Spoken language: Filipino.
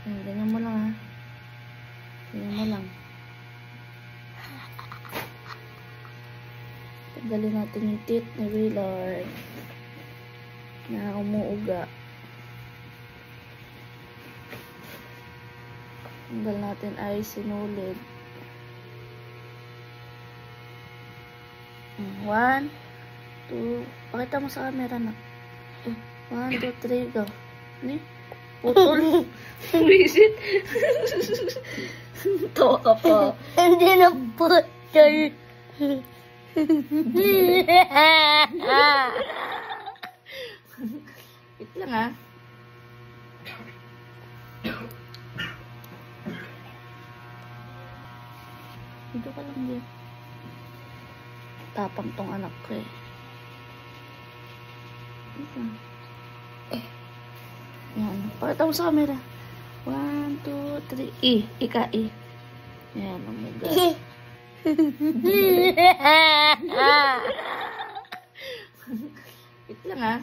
Ganyan mo lang ha. Ganyan mo lang. Tanggalin natin yung teeth ni Willard na umuuga. Tanggal natin ay sinulid. 1, 2, pakita mo sa camera na. 1, 2, 3, go. Ni? Putol. Visit. Tawa ka pa. Hindi na putol. Wait lang ha. Dito ka lang din. Tapang tong anak ko eh. Yan. Pakita mo sa camera. 1, 2, 3. Ika. Yan. Umuga. Wait lang ha.